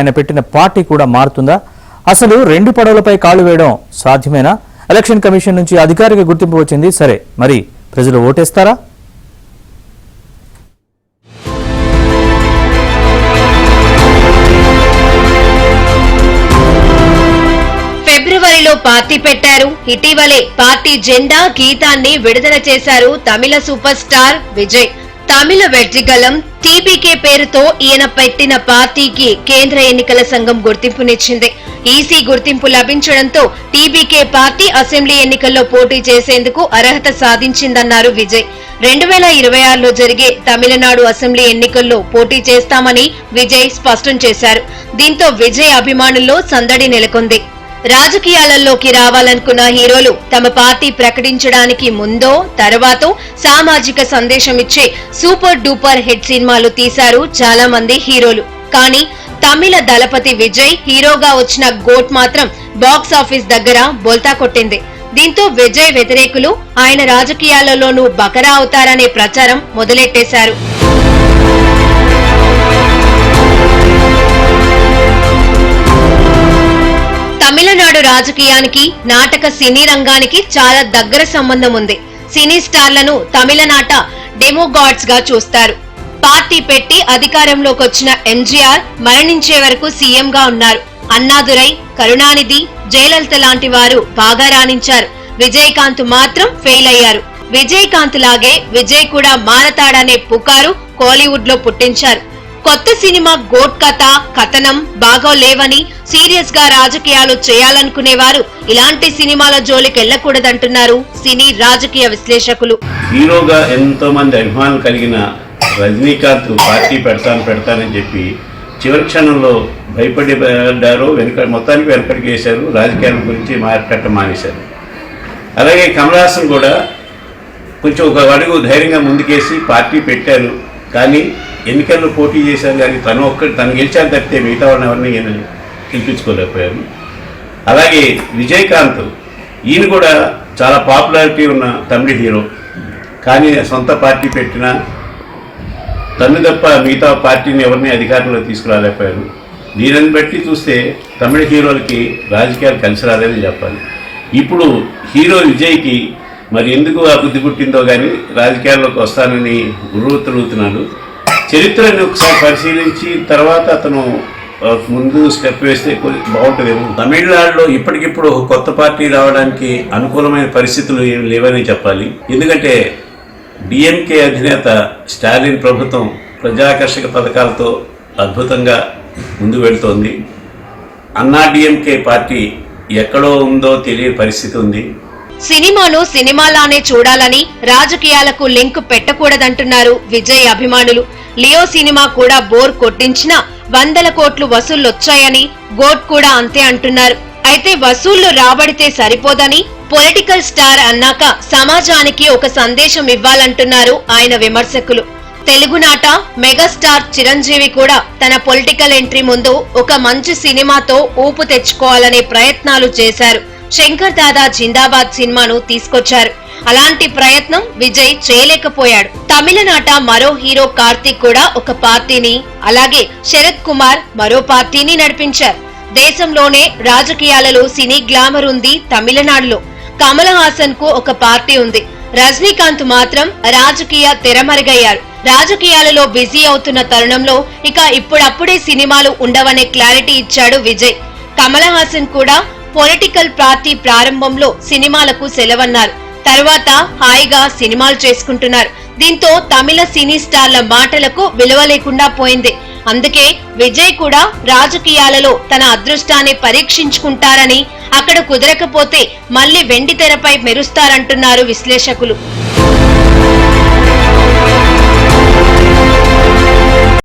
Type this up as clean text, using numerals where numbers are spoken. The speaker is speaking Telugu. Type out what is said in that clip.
ఆయన పెట్టిన పార్టీ కూడా మారుతుందా? అసలు రెండు పడవలపై కాలు వేయడం సాధ్యమేనా? ఎలక్షన్ కమిషన్ నుంచి అధికారిక గుర్తింపు వచ్చింది, సరే మరి ప్రజలు ఓటేస్తారా? ఫిబ్రవరిలో పార్టీ పెట్టారు. ఇటీవలే పార్టీ జెండా గీతాన్ని విడుదల చేశారు తమిళ సూపర్ స్టార్ విజయ్. తమిళ వెట్రిగలం టీబీకే పేరుతో ఈయన పెట్టిన పార్టీకి కేంద్ర ఎన్నికల సంఘం గుర్తింపునిచ్చింది. ఈసీ గుర్తింపు లభించడంతో టీబీకే పార్టీ అసెంబ్లీ ఎన్నికల్లో పోటీ చేసేందుకు అర్హత సాధించిందన్నారు విజయ్. 2026లో జరిగే తమిళనాడు అసెంబ్లీ ఎన్నికల్లో పోటీ చేస్తామని విజయ్ స్పష్టం చేశారు. దీంతో విజయ్ అభిమానుల్లో సందడి నెలకొంది. రాజకీయాలలోకి రావాలనుకున్న హీరోలు తమ పార్టీ ప్రకటించడానికి ముందో తర్వాతో సామాజిక సందేశం ఇచ్చే సూపర్ డూపర్ హిట్ సినిమాలు తీశారు చాలా మంది హీరోలు. కానీ తమిళ దళపతి విజయ్ హీరోగా వచ్చిన గోట్ మాత్రం బాక్స్ ఆఫీస్ దగ్గర బోల్తా కొట్టింది. దీంతో విజయ్ వ్యతిరేకులు ఆయన రాజకీయాలలోనూ బకరా అవుతారనే ప్రచారం మొదలెట్టేశారు. తమిళనాడు రాజకీయానికి నాటక సినీ రంగానికి చాలా దగ్గర సంబంధం ఉంది. సినీ స్టార్లను తమిళనాట డెమోగాడ్స్ గా చూస్తారు. పార్టీ పెట్టి అధికారంలోకి వచ్చిన ఎంజీఆర్ మరణించే వరకు సీఎం గా ఉన్నారు. అన్నాదురై, కరుణానిధి, జయలలిత లాంటి వారు బాగా రాణించారు. విజయకాంత్ మాత్రం ఫెయిల్ అయ్యారు. విజయకాంత్ లాగే విజయ్ కూడా మారతాడనే పుకారు కోలీవుడ్ లో పుట్టించారు. కొత్త సినిమా గోట్ కథ కథనం బాగోలేవని సీరియస్ గా రాజకీయాలు చేయాలనుకునేవారు ఇలాంటి సినిమాల జోలికి వెళ్లకూడదంటున్నారు సినీ రాజకీయ విశ్లేషకులు. హీరోగా ఎంతో మంది అభిమానులు కలిగిన రజనీకాంత్ పార్టీ పెడతానని చెప్పి చివరి క్షణంలో భయపడ్డారు. మొత్తానికి వెనకడికి వేశారు. రాజకీయాల గురించి మాట్లాడటం మానేశారు. అలాగే కమల్ హాసన్ కూడా కొంచెం ఒక అడుగు ధైర్యంగా ముందుకేసి పార్టీ పెట్టారు. కానీ ఎన్నికల్లో పోటీ చేశారు. కానీ తను గెలిచాను తప్పితే మిగతా వాళ్ళని ఎవరిని గెలిపించుకోలేకపోయారు. అలాగే విజయకాంత్, ఈయన కూడా చాలా పాపులారిటీ ఉన్న తమిళ హీరో. కానీ సొంత పార్టీ పెట్టినా తను తప్ప మిగతా పార్టీని ఎవరిని అధికారంలో తీసుకురాలేకపోయారు. దీనిని బట్టి చూస్తే తమిళ హీరోలకి రాజకీయాలు కలిసి రాదని చెప్పాలి. ఇప్పుడు హీరో విజయ్కి మరి ఎందుకు ఆ బుద్ధి పుట్టిందో కానీ రాజకీయాల్లోకి వస్తానని గురువుతున్నాడు. చరిత్రని ఒకసారి పరిశీలించి తర్వాత అతను ముందు స్టెప్ వేస్తే బాగుంటుందేమో. తమిళనాడులో ఇప్పటికిప్పుడు ఒక కొత్త పార్టీ రావడానికి అనుకూలమైన పరిస్థితులు ఏమి లేవని చెప్పాలి. ఎందుకంటే డిఎంకే అధినేత స్టాలిన్ ప్రభుత్వం ప్రజాకర్షక పథకాలతో అద్భుతంగా ముందు వెళుతోంది. అన్నా డిఎంకే పార్టీ ఎక్కడో ఉందో తెలియని పరిస్థితి ఉంది. సినిమాను సినిమాలానే చూడాలని రాజకీయాలకు లింక్ పెట్టకూడదంటున్నారు విజయ్ అభిమానులు. లియో సినిమా కూడా బోర్ కొట్టించినా 100 కోట్లు వసూళ్లొచ్చాయని గోట్ కూడా అంతే అంటున్నారు. అయితే వసూళ్లు రాబడితే సరిపోదని పొలిటికల్ స్టార్ అన్నాక సమాజానికి ఒక సందేశం ఇవ్వాలంటున్నారు ఆయన విమర్శకులు. తెలుగునాట మెగాస్టార్ చిరంజీవి కూడా తన పొలిటికల్ ఎంట్రీ ముందు ఒక మంచి సినిమాతో ఊపు తెచ్చుకోవాలనే ప్రయత్నాలు చేశారు. శంకర్ దాదా జిందాబాద్ సినిమాను తీసుకొచ్చారు. అలాంటి ప్రయత్నం విజయ్ చేయలేకపోయాడు. తమిళనాట మరో హీరో కార్తీక్ కూడా ఒక పార్టీని, అలాగే శరత్ కుమార్ మరో పార్టీని నడిపించారు. దేశంలోనే రాజకీయాలలో సినీ గ్లామర్ ఉంది తమిళనాడులో. కమల్ హాసన్ కు ఒక పార్టీ ఉంది. రజనీకాంత్ మాత్రం రాజకీయ తెరమరుగయ్యారు. రాజకీయాలలో బిజీ అవుతున్న తరుణంలో ఇక ఇప్పుడప్పుడే సినిమాలు ఉండవనే క్లారిటీ ఇచ్చాడు విజయ్. కమల్ హాసన్ కూడా పొలిటికల్ పార్టీ ప్రారంభంలో సినిమాలకు సెలవన్నారు. తర్వాత హాయిగా సినిమాలు చేసుకుంటున్నారు. దీంతో తమిళ సినీ స్టార్ల మాటలకు విలువ లేకుండా పోయింది. అందుకే విజయ్ కూడా రాజకీయాలలో తన అదృష్టాన్ని పరీక్షించుకుంటారని, అక్కడ కుదరకపోతే మళ్లీ వెండి తెరపై మెరుస్తారంటున్నారు విశ్లేషకులు.